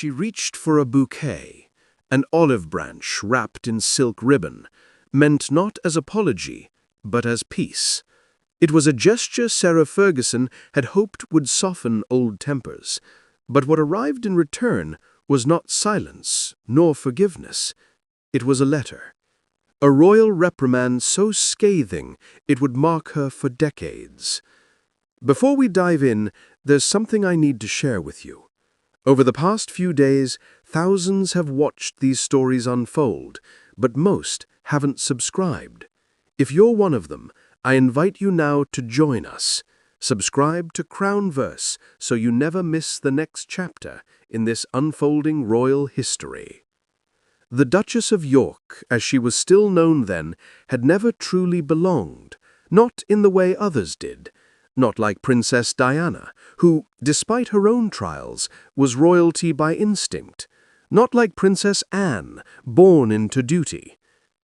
She reached for a bouquet, an olive branch wrapped in silk ribbon, meant not as apology, but as peace. It was a gesture Sarah Ferguson had hoped would soften old tempers, but what arrived in return was not silence nor forgiveness. It was a letter. A royal reprimand so scathing it would mark her for decades. Before we dive in, there's something I need to share with you. Over the past few days, thousands have watched these stories unfold, but most haven't subscribed. If you're one of them, I invite you now to join us. Subscribe to Crownverse so you never miss the next chapter in this unfolding royal history. The Duchess of York, as she was still known then, had never truly belonged, not in the way others did. Not like Princess Diana, who, despite her own trials, was royalty by instinct. Not like Princess Anne, born into duty.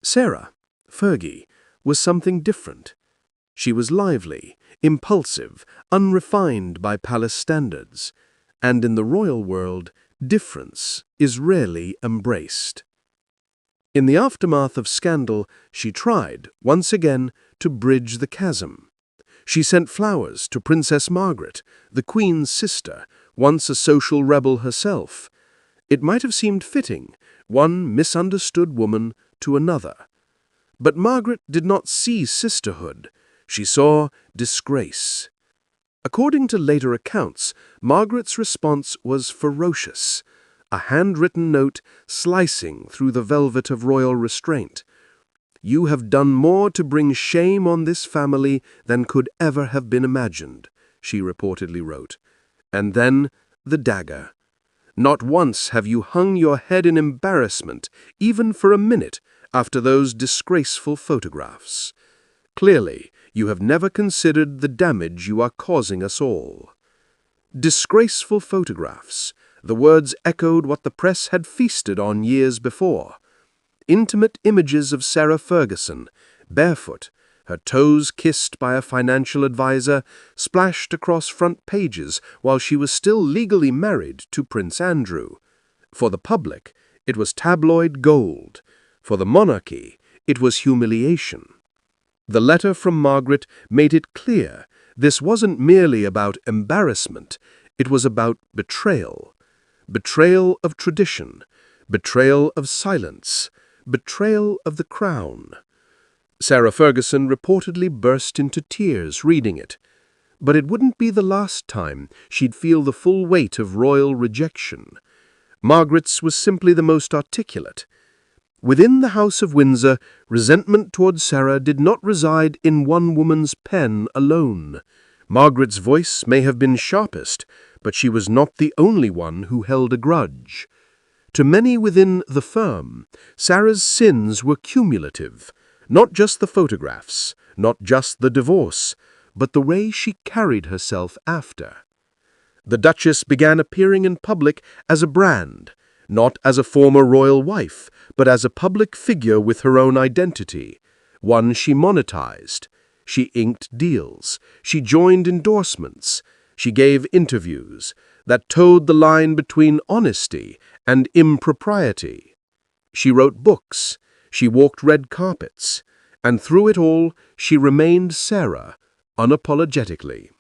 Sarah, Fergie, was something different. She was lively, impulsive, unrefined by palace standards. And in the royal world, difference is rarely embraced. In the aftermath of scandal, she tried, once again, to bridge the chasm. She sent flowers to Princess Margaret, the Queen's sister, once a social rebel herself. It might have seemed fitting, one misunderstood woman to another. But Margaret did not see sisterhood. She saw disgrace. According to later accounts, Margaret's response was ferocious, a handwritten note slicing through the velvet of royal restraint. "You have done more to bring shame on this family than could ever have been imagined," she reportedly wrote. And then the dagger. "Not once have you hung your head in embarrassment, even for a minute, after those disgraceful photographs. Clearly, you have never considered the damage you are causing us all." Disgraceful photographs. The words echoed what the press had feasted on years before. Intimate images of Sarah Ferguson, barefoot, her toes kissed by a financial advisor, splashed across front pages while she was still legally married to Prince Andrew. For the public, it was tabloid gold. For the monarchy, it was humiliation. The letter from Margaret made it clear this wasn't merely about embarrassment, it was about betrayal. Betrayal of tradition, betrayal of silence, betrayal of the crown. Sarah Ferguson reportedly burst into tears reading it. But it wouldn't be the last time she'd feel the full weight of royal rejection. Margaret's was simply the most articulate. Within the House of Windsor, resentment towards Sarah did not reside in one woman's pen alone. Margaret's voice may have been sharpest, but she was not the only one who held a grudge. To many within the firm, Sarah's sins were cumulative. Not just the photographs, not just the divorce, but the way she carried herself after. The Duchess began appearing in public as a brand, not as a former royal wife, but as a public figure with her own identity, one she monetized. She inked deals, she joined endorsements, she gave interviews that towed the line between honesty and impropriety. She wrote books, she walked red carpets, and through it all she remained Sarah, unapologetically.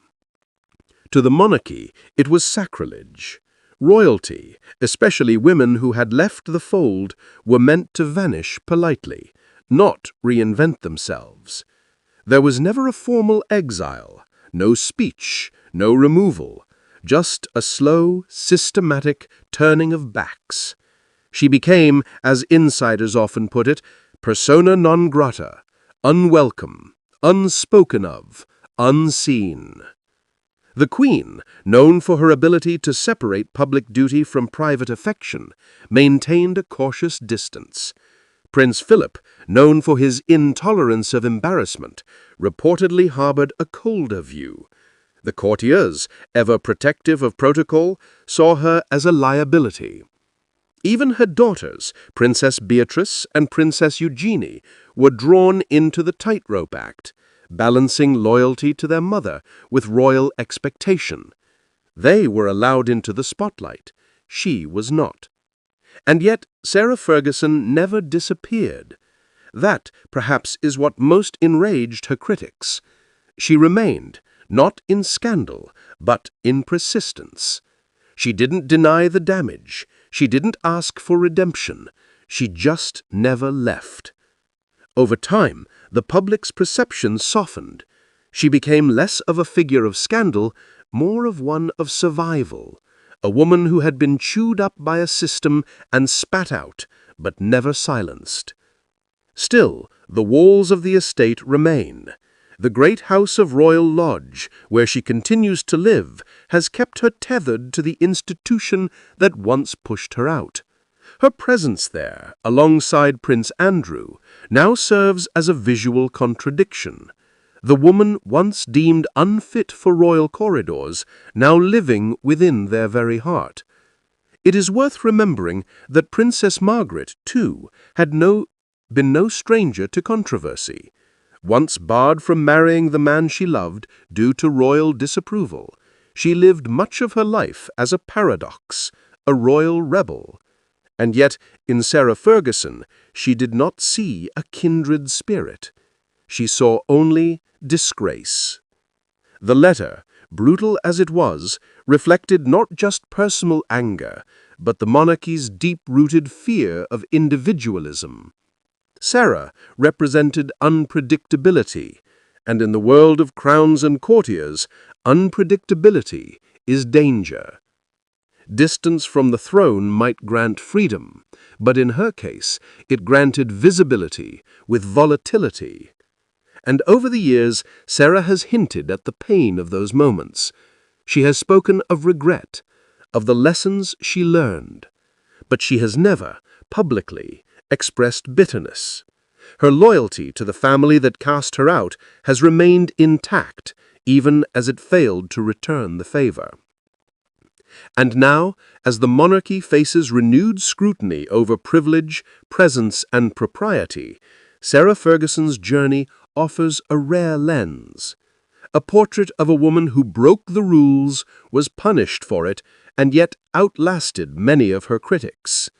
To the monarchy, it was sacrilege. Royalty, especially women who had left the fold, were meant to vanish politely, not reinvent themselves. There was never a formal exile, no speech, no removal, just a slow, systematic turning of backs. She became, as insiders often put it, persona non grata, unwelcome, unspoken of, unseen. The Queen, known for her ability to separate public duty from private affection, maintained a cautious distance. Prince Philip, known for his intolerance of embarrassment, reportedly harbored a colder view. The courtiers, ever protective of protocol, saw her as a liability. Even her daughters, Princess Beatrice and Princess Eugenie, were drawn into the tightrope act, balancing loyalty to their mother with royal expectation. They were allowed into the spotlight, she was not. And yet Sarah Ferguson never disappeared. That, perhaps, is what most enraged her critics. She remained, not in scandal, but in persistence. She didn't deny the damage. She didn't ask for redemption. She just never left. Over time, the public's perception softened. She became less of a figure of scandal, more of one of survival, a woman who had been chewed up by a system and spat out, but never silenced. Still, the walls of the estate remain. The great house of Royal Lodge, where she continues to live, has kept her tethered to the institution that once pushed her out. Her presence there, alongside Prince Andrew, now serves as a visual contradiction. The woman once deemed unfit for royal corridors, now living within their very heart. It is worth remembering that Princess Margaret, too, had been no stranger to controversy. Once barred from marrying the man she loved due to royal disapproval, she lived much of her life as a paradox, a royal rebel. And yet, in Sarah Ferguson, she did not see a kindred spirit. She saw only disgrace. The letter, brutal as it was, reflected not just personal anger, but the monarchy's deep-rooted fear of individualism. Sarah represented unpredictability, and in the world of crowns and courtiers, unpredictability is danger. Distance from the throne might grant freedom, but in her case, it granted visibility with volatility. And over the years, Sarah has hinted at the pain of those moments. She has spoken of regret, of the lessons she learned. But she has never, publicly, expressed bitterness. Her loyalty to the family that cast her out has remained intact, even as it failed to return the favor. And now, as the monarchy faces renewed scrutiny over privilege, presence, and propriety, Sarah Ferguson's journey offers a rare lens. A portrait of a woman who broke the rules, was punished for it, and yet outlasted many of her critics.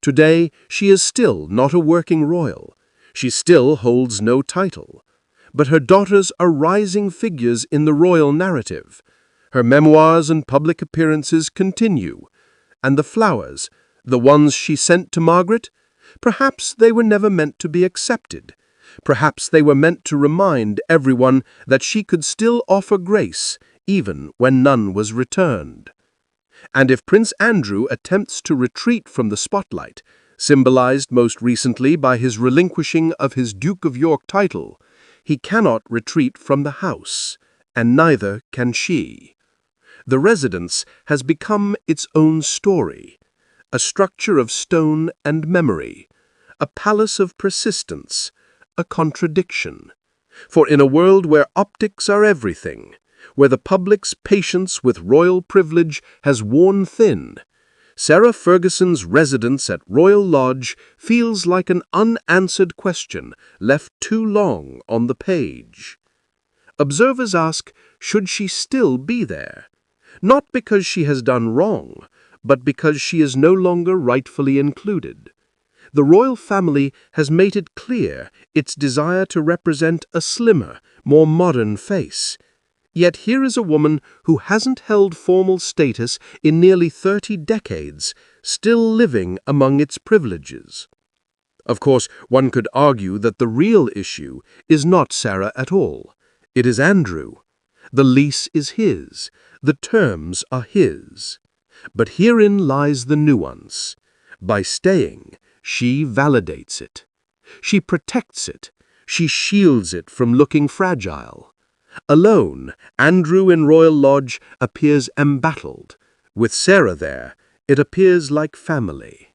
Today, she is still not a working royal. She still holds no title. But her daughters are rising figures in the royal narrative. Her memoirs and public appearances continue. And the flowers, the ones she sent to Margaret, perhaps they were never meant to be accepted. Perhaps they were meant to remind everyone that she could still offer grace, even when none was returned. And if Prince Andrew attempts to retreat from the spotlight, symbolized most recently by his relinquishing of his Duke of York title, he cannot retreat from the house, and neither can she. The residence has become its own story, a structure of stone and memory, a palace of persistence, a contradiction. For in a world where optics are everything, where the public's patience with royal privilege has worn thin, Sarah Ferguson's residence at Royal Lodge feels like an unanswered question left too long on the page. Observers ask, should she still be there? Not because she has done wrong, but because she is no longer rightfully included. The royal family has made it clear its desire to represent a slimmer, more modern face. Yet here is a woman who hasn't held formal status in nearly 30 decades, still living among its privileges. Of course, one could argue that the real issue is not Sarah at all. It is Andrew. The lease is his. The terms are his. But herein lies the nuance. By staying, she validates it. She protects it. She shields it from looking fragile. Alone, Andrew in Royal Lodge appears embattled. With Sarah there, it appears like family.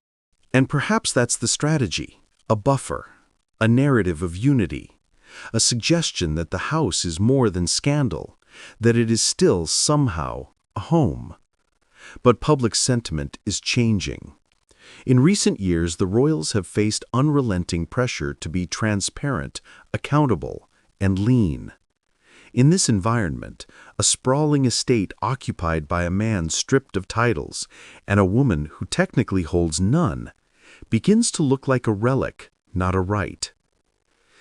And perhaps that's the strategy, a buffer, a narrative of unity, a suggestion that the house is more than scandal, that it is still somehow a home. But public sentiment is changing. In recent years, the royals have faced unrelenting pressure to be transparent, accountable, and lean. In this environment, a sprawling estate occupied by a man stripped of titles and a woman who technically holds none begins to look like a relic, not a right.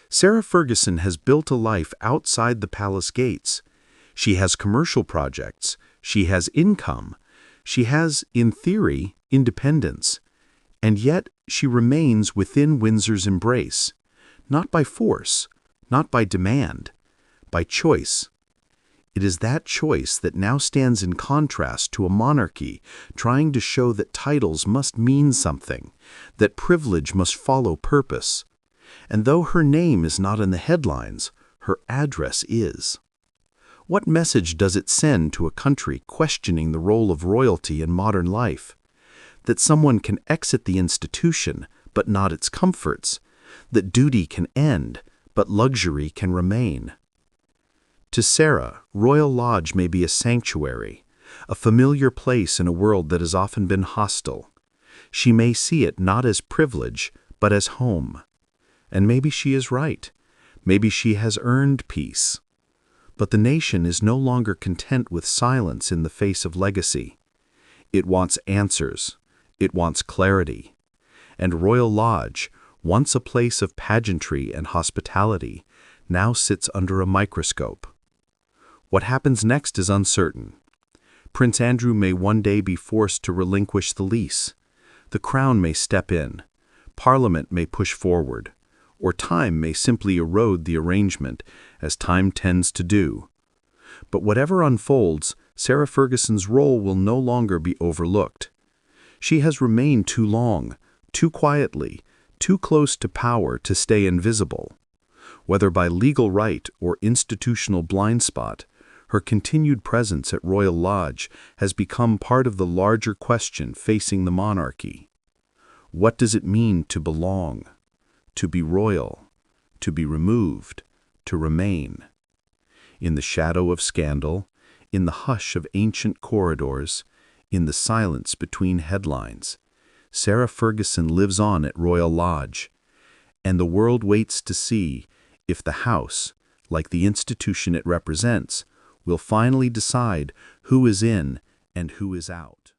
Sarah Ferguson has built a life outside the palace gates. She has commercial projects, she has income, she has, in theory, independence. And yet she remains within Windsor's embrace, not by force, not by demand, by choice. It is that choice that now stands in contrast to a monarchy trying to show that titles must mean something, that privilege must follow purpose. And though her name is not in the headlines, her address is. What message does it send to a country questioning the role of royalty in modern life? That someone can exit the institution, but not its comforts, that duty can end, but luxury can remain. To Sarah, Royal Lodge may be a sanctuary, a familiar place in a world that has often been hostile. She may see it not as privilege, but as home. And maybe she is right. Maybe she has earned peace. But the nation is no longer content with silence in the face of legacy. It wants answers. It wants clarity. And Royal Lodge, once a place of pageantry and hospitality, now sits under a microscope. What happens next is uncertain. Prince Andrew may one day be forced to relinquish the lease. The Crown may step in. Parliament may push forward. Or time may simply erode the arrangement, as time tends to do. But whatever unfolds, Sarah Ferguson's role will no longer be overlooked. She has remained too long, too quietly, too close to power to stay invisible. Whether by legal right or institutional blind spot, her continued presence at Royal Lodge has become part of the larger question facing the monarchy. What does it mean to belong, to be royal, to be removed, to remain? In the shadow of scandal, in the hush of ancient corridors, in the silence between headlines, Sarah Ferguson lives on at Royal Lodge, and the world waits to see if the house, like the institution it represents, will finally decide who is in and who is out.